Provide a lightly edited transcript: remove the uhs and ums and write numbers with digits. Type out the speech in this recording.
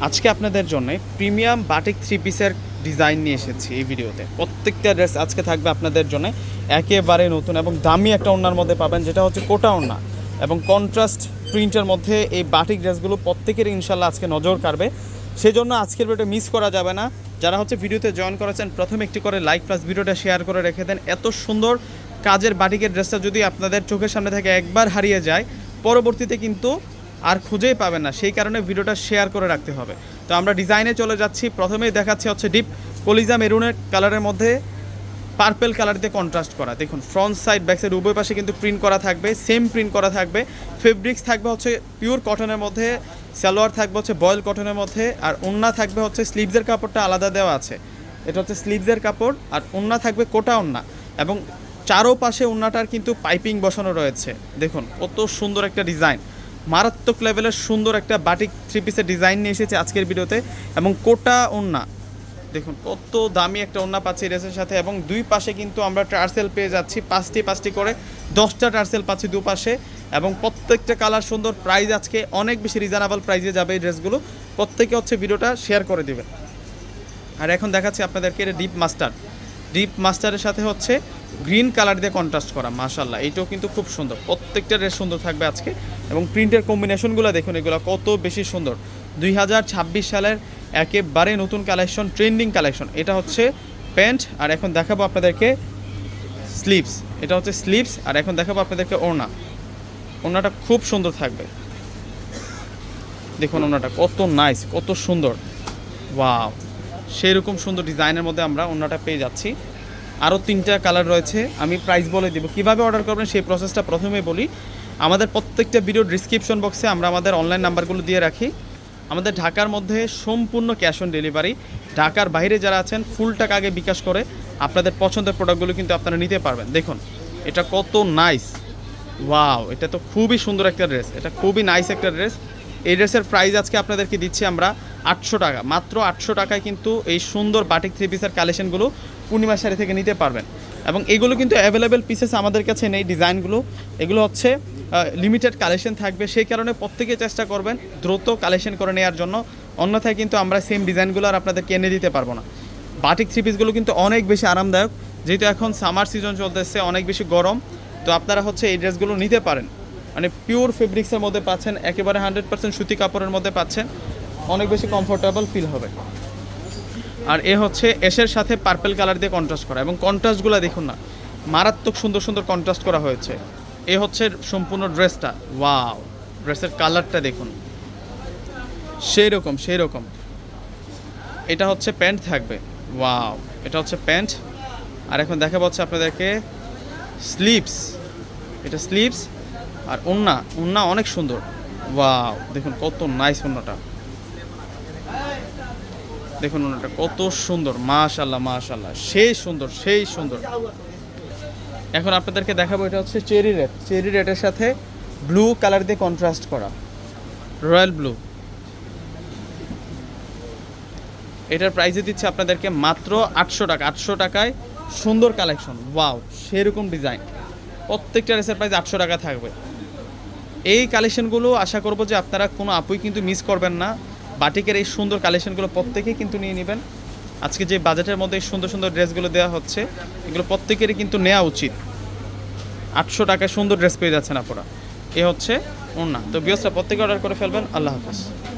আজকে আপনাদের জন্য প্রিমিয়াম বাটিক থ্রি পিসের ডিজাইন নিয়ে এসেছি এই ভিডিওতে। প্রত্যেকটা ড্রেস আজকে থাকবে আপনাদের জন্য একেবারে নতুন এবং দামি একটা ওড়নার মধ্যে পাবেন, যেটা হচ্ছে কোটা ওড়না এবং কন্ট্রাস্ট প্রিন্টের মধ্যে। এই বাটিক ড্রেসগুলো প্রত্যেকের ইনশাল্লাহ আজকে নজর কাড়বে, সেই জন্য আজকের ভিডিওটা মিস করা যাবে না। যারা হচ্ছে ভিডিওতে জয়েন করেছেন প্রথমে একটি করে লাইক প্লাস ভিডিওটা শেয়ার করে রেখে দেন। এত সুন্দর কাজের বাটিকের ড্রেসটা যদি আপনাদের চোখের সামনে থেকে একবার হারিয়ে যায়, পরবর্তীতে কিন্তু আর খুঁজেই পাবেন না, সেই কারণে ভিডিওটা শেয়ার করে রাখতে হবে। তো আমরা ডিজাইনে চলে যাচ্ছি। প্রথমেই দেখাচ্ছি হচ্ছে ডিপ কলিজা মেরুনের কালারের মধ্যে পার্পেল কালার দিয়ে কন্ট্রাস্ট করা। দেখুন ফ্রন্ট সাইড ব্যাক সাইড উভয় পাশে কিন্তু প্রিন্ট করা থাকবে, সেম প্রিন্ট করা থাকবে। ফেব্রিক্স থাকবে হচ্ছে পিওর কটনের মধ্যে, সালোয়ার থাকবে হচ্ছে বয়েল কটনের মধ্যে, আর ওড়না থাকবে হচ্ছে স্লিভসের কাপড়টা আলাদা দেওয়া আছে, এটা হচ্ছে স্লিভসের কাপড়। আর ওড়না থাকবে কোটা ওড়না এবং চারোপাশে ওড়নাটার কিন্তু পাইপিং বসানো রয়েছে। দেখুন কত সুন্দর একটা ডিজাইন, মারাত্মক লেভেলের সুন্দর একটা বাটিক থ্রি পিসের ডিজাইন নিয়ে এসেছে আজকের ভিডিওতে। এবং কোটা ওড়না দেখুন কত দামি একটা ওড়না পাচ্ছি ড্রেসের সাথে, এবং দুই পাশে কিন্তু আমরা টার্সেল পেয়ে যাচ্ছি, পাঁচটি করে 10টা টার্সেল পাচ্ছি দুপাশে, এবং প্রত্যেকটা কালার সুন্দর। প্রাইস আজকে অনেক বেশি রিজনেবল প্রাইসে যাবে এই ড্রেসগুলো। প্রত্যেকে হচ্ছে ভিডিওটা শেয়ার করে দিবে। আর এখন দেখাচ্ছি আপনাদেরকে এটা ডিপ মাস্টারের সাথে হচ্ছে গ্রিন কালার দিয়ে কন্ট্রাস্ট করা। মাশাল্লাহ, এইটাও কিন্তু খুব সুন্দর। প্রত্যেকটা ড্রেস সুন্দর থাকবে আজকে, এবং প্রিন্টের কম্বিনেশনগুলো দেখুন, এগুলো কত বেশি সুন্দর। 2026 সালের একেবারে নতুন কালেকশন, ট্রেন্ডিং কালেকশন। এটা হচ্ছে প্যান্ট, আর এখন দেখাবো আপনাদেরকে স্লিভস। এটা হচ্ছে স্লিভস, আর এখন দেখাবো আপনাদেরকে ওড়নাটা খুব সুন্দর থাকবে। দেখুন ওড়নাটা কত নাইস, কত সুন্দর, ওয়াও! সেই রকম সুন্দর ডিজাইনের মধ্যে আমরা ওড়নাটা পেয়ে যাচ্ছি। আরও 3টা কালার রয়েছে, আমি প্রাইস বলে দেবো। কীভাবে অর্ডার করবেন সেই প্রসেসটা প্রথমে বলি। আমাদের প্রত্যেকটা ভিডিও ডিসক্রিপশন বক্সে আমরা আমাদের অনলাইন নাম্বারগুলো দিয়ে রাখি। আমাদের ঢাকার মধ্যে সম্পূর্ণ ক্যাশ অন ডেলিভারি। ঢাকার বাইরে যারা আছেন ফুল টাকা আগে বিকাশ করে আপনাদের পছন্দের প্রোডাক্টগুলো কিন্তু আপনারা নিতে পারবেন। দেখুন এটা কত নাইস, ওয়াও! এটা তো খুবই সুন্দর একটা ড্রেস, এটা খুবই নাইস একটা ড্রেস। এই ড্রেসের প্রাইস আজকে আপনাদেরকে দিচ্ছি আমরা 800 টাকা, মাত্র 800 টাকায় কিন্তু এই সুন্দর বাটিক থ্রি পিসের কালেকশনগুলো পূর্ণিমা শাড়ি থেকে নিতে পারবেন। এবং এগুলো কিন্তু অ্যাভেলেবেল পিসেস আমাদের কাছে নেই, ডিজাইনগুলো এগুলো হচ্ছে লিমিটেড কালেকশন থাকবে, সেই কারণে প্রত্যেকে চেষ্টা করবেন দ্রুত কালেকশন করে নেওয়ার জন্য। অন্যথায় কিন্তু আমরা সেম ডিজাইনগুলো আর আপনাদেরকে এনে দিতে পারবো না। বাটিক থ্রি পিসগুলো কিন্তু অনেক বেশি আরামদায়ক, যেহেতু এখন সামার সিজন চলতেছে, অনেক বেশি গরম। তো আপনারা হচ্ছে এই ড্রেসগুলো নিতে পারেন, মানে পিওর ফেব্রিক্সের মধ্যে পাচ্ছেন, একেবারে 100% সুতি কাপড়ের মধ্যে পাচ্ছেন, অনেক বেশি কমফোর্টেবল ফিল হবে। আর এ হচ্ছে এসের সাথে পার্পেল কালার দিয়ে কন্ট্রাস্ট করা, এবং কন্ট্রাস্টগুলো দেখুন না, মারাত্মক সুন্দর সুন্দর কন্ট্রাস্ট করা হয়েছে। এ হচ্ছে সম্পূর্ণ ড্রেসটা, ওয়াও! ড্রেসের কালারটা দেখুন, সেই রকম। এটা হচ্ছে প্যান্ট থাকবে, ওয়াও! এটা হচ্ছে প্যান্ট। আর এখন দেখা পাচ্ছে আপনাদেরকে স্লিভস, এটা স্লিভস। আর ওড়না অনেক সুন্দর, ওয়াও! দেখুন কত নাইস ওড়নাটা, দেখুন ওড়নাটা কত সুন্দর, মাশাল্লাহ, সেই সুন্দর। এখন আপনাদেরকে দেখাবো এটা হচ্ছে চেরি রেডের সাথে ব্লু কালার দিয়ে কন্ট্রাস্ট করা, রয়্যাল ব্লু। এটার প্রাইসে দিচ্ছে আপনাদেরকে মাত্র 800 টাকা। 800 টাকায় সুন্দর কালেকশন, ওয়াও! সেরকম ডিজাইন। প্রত্যেকটা ড্রেসের প্রাইস 800 টাকা থাকবে। এই কালেকশনগুলো আশা করব যে আপনারা কোনো আপুই কিন্তু মিস করবেন না। বাটিকের এই সুন্দর কালেকশনগুলো প্রত্যেকেই কিন্তু নিয়ে নেবেন। আজকে যে বাজেটের মধ্যে এই সুন্দর সুন্দর ড্রেসগুলো দেওয়া হচ্ছে, এগুলো প্রত্যেকেরই কিন্তু নেওয়া উচিত। 800 টাকায় সুন্দর ড্রেস পেয়ে যাচ্ছেন আপনারা। এ হচ্ছে ওড়না। তো ভিউয়ার্সরা প্রত্যেকে অর্ডার করে ফেলবেন। আল্লাহ হাফেজ।